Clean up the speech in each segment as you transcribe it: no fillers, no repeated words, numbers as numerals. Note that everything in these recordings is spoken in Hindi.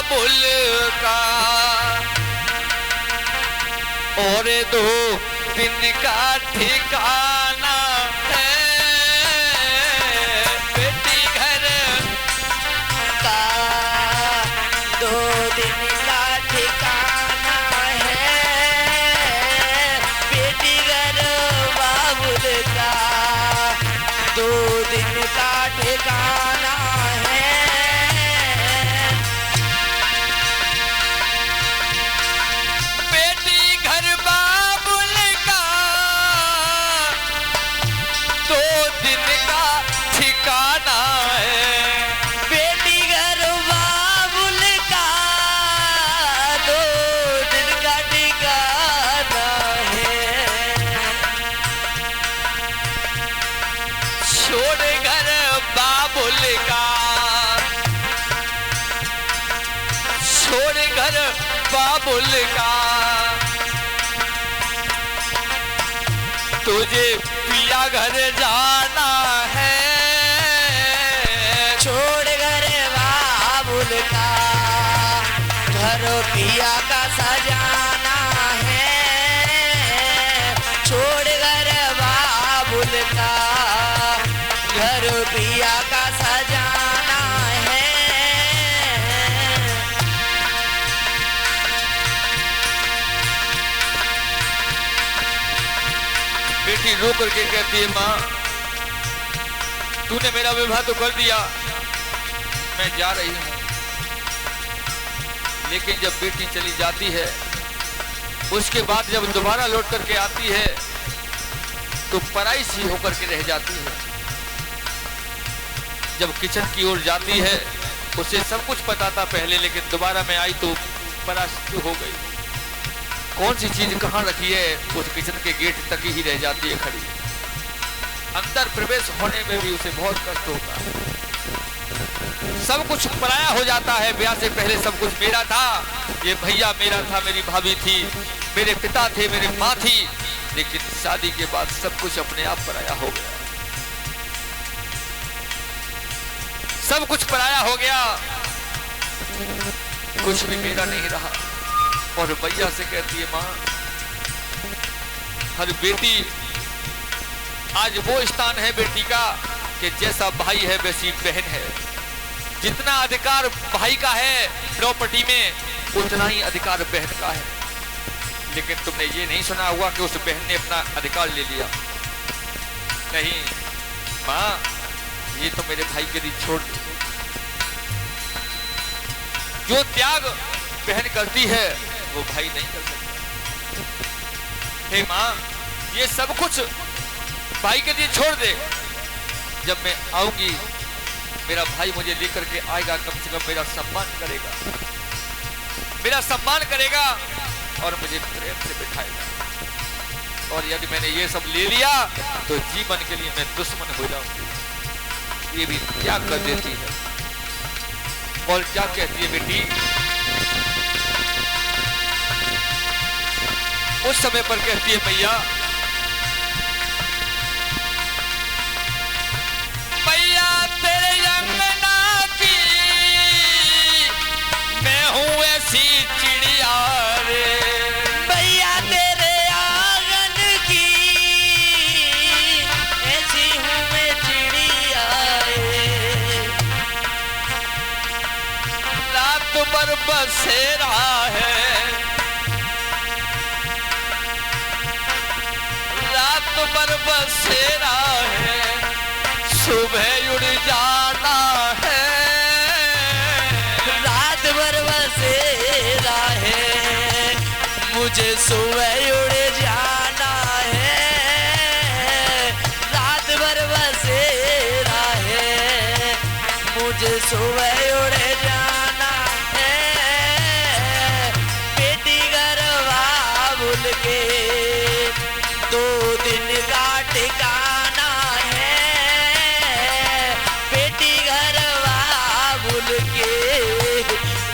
बाबुल का, और 2 दिन का ठिकाना है बेटी घर का, 2 दिन का ठिकाना है बेटी घर बाबुल का, 2 दिन का ठिकाना है। बेटी घर बाबुल का, 2 दिन का ठिकाना है बेटी घर बाबुल का, 2 दिन का ठिकाना है। छोड़ घर बाबुल का, छोड़ घर बाबुल का, तुझे पिया घर जाना है। छोड़ घर बाबुल का, घर पिया का सजाना है। छोड़ घर बाबुल का, घर पिया का सजाना है। बेटी रो करके कहती है, माँ तूने मेरा विवाह तो कर दिया, मैं जा रही हूँ। लेकिन जब बेटी चली जाती है, उसके बाद जब दोबारा लौट करके आती है तो पराई सी होकर के रह जाती है। जब किचन की ओर जाती है, उसे सब कुछ पता था पहले, लेकिन दोबारा में आई तो पराई हो गई। कौन सी चीज कहाँ रखी है, उस किचन के गेट तक ही रह जाती है खड़ी। अंदर प्रवेश होने में भी उसे बहुत कष्ट होता है। सब कुछ पराया हो जाता है। ब्याह से पहले सब कुछ मेरा था, ये भैया मेरा था, मेरी भाभी थी, मेरे पिता थे, मेरी माँ थी, लेकिन शादी के बाद सब कुछ अपने आप पराया हो गया। सब कुछ पराया हो गया, कुछ भी मेरा नहीं रहा। और भैया से कहती है, माँ हर बेटी, आज वो स्थान है बेटी का कि जैसा भाई है वैसी बहन है। जितना अधिकार भाई का है प्रॉपर्टी में, उतना ही अधिकार बहन का है। लेकिन तुमने ये नहीं सुना हुआ कि उस बहन ने अपना अधिकार ले लिया। नहीं माँ, ये तो मेरे भाई के लिए छोड़ दो। जो त्याग बहन करती है वो भाई नहीं कर सकता। हे माँ, ये सब कुछ भाई के लिए छोड़ दे। जब मैं आऊंगी, मेरा भाई मुझे लेकर के आएगा, कम से कम मेरा सम्मान करेगा, मेरा सम्मान करेगा और मुझे प्रेम से बिठाएगा। और यदि मैंने ये सब ले लिया तो जीवन के लिए मैं दुश्मन हो जाऊंगी। ये भी त्याग कर देती है। और क्या कहती है बेटी, उस समय पर कहती है, मैया मैया तेरे अंगना की मैं हूँ ऐसी चिड़िया रे। भैया तेरे आंगन की ऐसी हूँ मैं चिड़िया रे। रात भर बसेरा है, रात भर बसेरा है, सुबह उड़ जाना है। रात भर बसेरा है, मुझे सुबह उड़ जाना है। रात भर बसेरा है, मुझे सुबह उड़ जाना है। बेटी घर बाबुल के 2 दिन का ठिकाना है। बेटी घर बाबुल के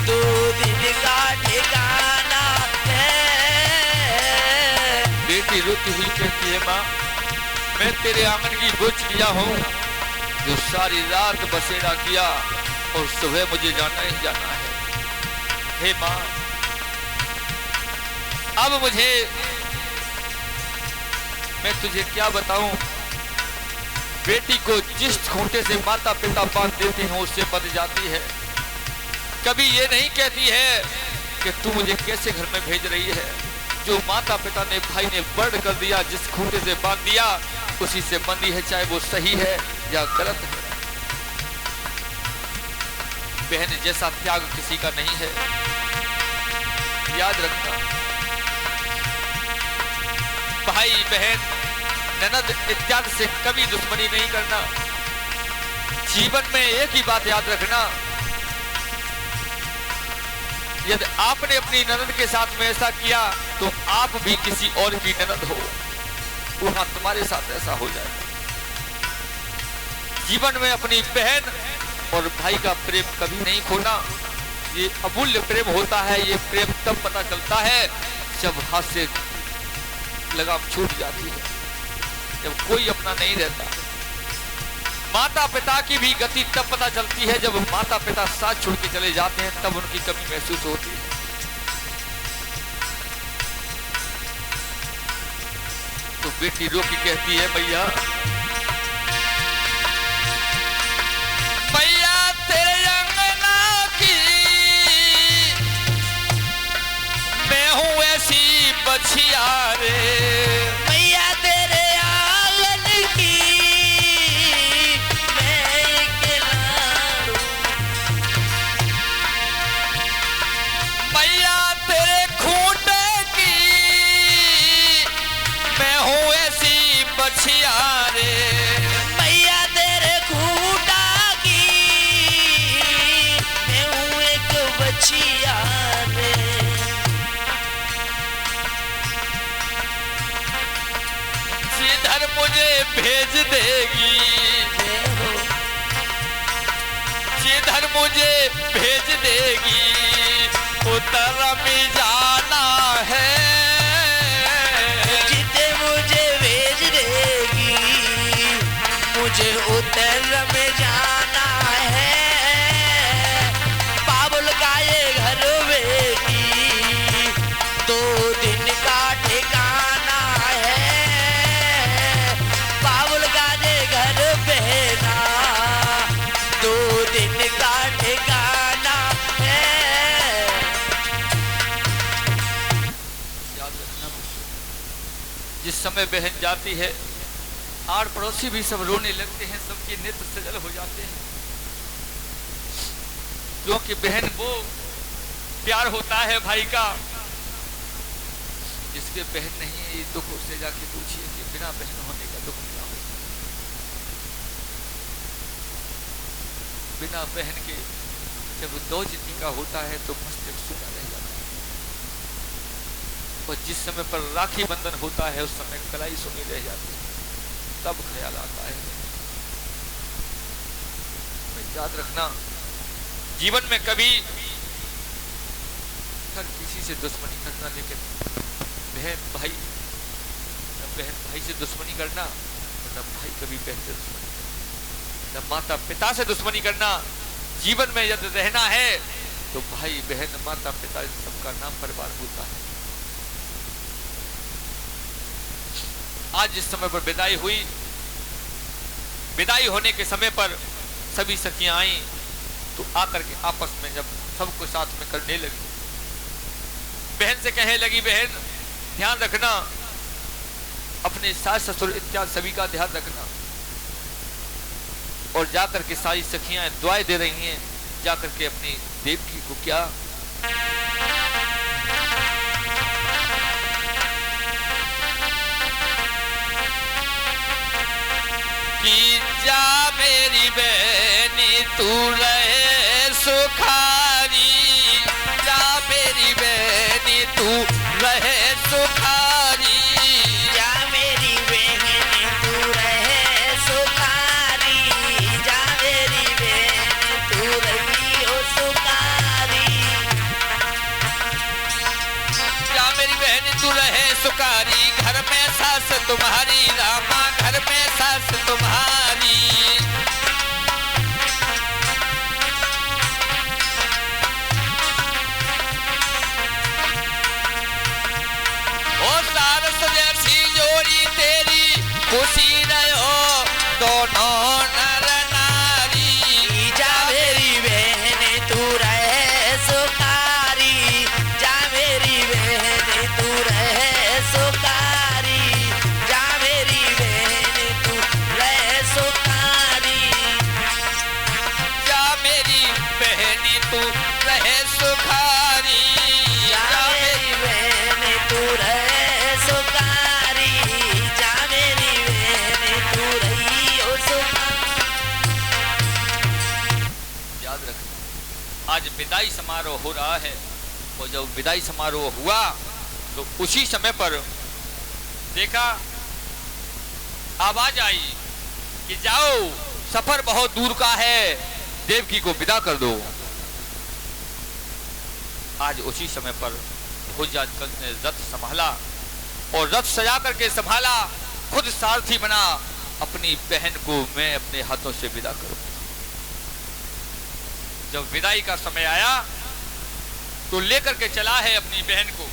2 दिन का ठिकाना है। बेटी रोती हुई कहती है, माँ मैं तेरे आंगन की वो चिड़िया हूँ जो सारी रात बसेरा किया और सुबह मुझे जाना ही जाना है। हे माँ, अब मैं तुझे क्या बताऊं, बेटी को जिस खूंटे से माता पिता बांध देते हैं उससे बंध जाती है। कभी ये नहीं कहती है कि तू मुझे कैसे घर में भेज रही है। जो माता पिता ने, भाई ने बंद कर दिया, जिस खूंटे से बांध दिया उसी से बंधी है, चाहे वो सही है या गलत है। बहन जैसा त्याग किसी का नहीं है, याद रखना। भाई बहन ननद इत्यादि से कभी दुश्मनी नहीं करना। जीवन में एक ही बात याद रखना, यदि आपने अपनी ननद के साथ में ऐसा किया तो आप भी किसी और की ननद हो, वहां तुम्हारे साथ ऐसा हो जाएगा। जीवन में अपनी बहन और भाई का प्रेम कभी नहीं खोना। ये अमूल्य प्रेम होता है। ये प्रेम तब पता चलता है जब हाथ से लगाम छूट जाती है, जब कोई अपना नहीं रहता। माता पिता की भी गति तब पता चलती है जब माता पिता साथ छोड़ के चले जाते हैं, तब उनकी कमी महसूस होती है। तो बेटी रो के कहती है, भैया भैया तेरे अंगना की मैं हूं ऐसी बछिया रे, मैया तेरे आंगन की मैं एक लाडू, मैया तेरे खूंटे की मैं हूं ऐसी बछिया रे, मैया तेरे खूंटा की मैं हूँ एक बछिया रे। जिधर मुझे भेज देगी, जिधर मुझे भेज देगी उधर में जाना है, जिते मुझे भेज देगी मुझे उतर में जाना है। बाबुल का ये घर बेटी 2 दिन का ठिकाना है। बाबुल का ये घर बेना 2 दिन का ठिकाना है। याद रखना, जिस समय बहन जाती है आड़ पड़ोसी भी सब रोने लगते हैं, सबके नेत्र सजल हो जाते हैं, क्योंकि बहन वो प्यार होता है भाई का। जिसके बहन नहीं है, ये दुख उससे जाके पूछिए कि बिना बहन होने का दुख क्या हो। बिना बहन के जब 2 जिंदगी का होता है तो मस्तक सूखा रह जाता है, और जिस समय पर राखी बंधन होता है उस समय कलाई सुनी रह जाती है, तब ख्याल आता है। याद रखना, जीवन में कभी किसी से दुश्मनी करना, लेकिन बहन भाई से दुश्मनी करना, न भाई कभी बहन से दुश्मनी करना, न माता पिता से दुश्मनी करना। जीवन में यदि रहना है तो भाई बहन माता पिता सबका नाम परिवार होता है। आज जिस समय पर विदाई हुई, विदाई होने के समय पर सभी सखियां आई तो आकर के आपस में जब सबको साथ में करने लगी, बहन से कहने लगी, बहन ध्यान रखना, अपने सास ससुर इत्यादि सभी का ध्यान रखना। और जाकर के सारी सखियां दुआएं दे रही हैं, जाकर के अपनी देवकी को क्या कि जा मेरी बहनी तू रहे सुखारी, जा मेरी बहनी तू रहे सुखारी, जा मेरी बहन तू रहे सुखारी, जा मेरी बहन तू रही हो सुखारी, जा मेरी बहनी तू रहे सुखारी, घर में सास तुम्हारी रामा, घर में सास तुम्हारी। खुशी रहो दोनों नर नारी। जा मेरी बहन तू रहे सुखारी, जा मेरी बहन तू रहे सुखारी, जा मेरी बहन तू रहे सुखारी। जा मेरी बहनी तू रहे सुखारी, जा मेरी बहन तू रहे सुखारी, जा मेरी बहन तू रही ओ सुखारी। याद रखना, आज विदाई समारोह हो रहा है, और जब विदाई समारोह हुआ तो उसी समय पर देखा आवाज आई कि जाओ, सफर बहुत दूर का है, देवकी को विदा कर दो। आज उसी समय पर भोजराज ने रथ संभाला, और रथ सजा करके संभाला, खुद सारथी बना, अपनी बहन को मैं अपने हाथों से विदा करूं। जब विदाई का समय आया तो लेकर के चला है अपनी बहन को,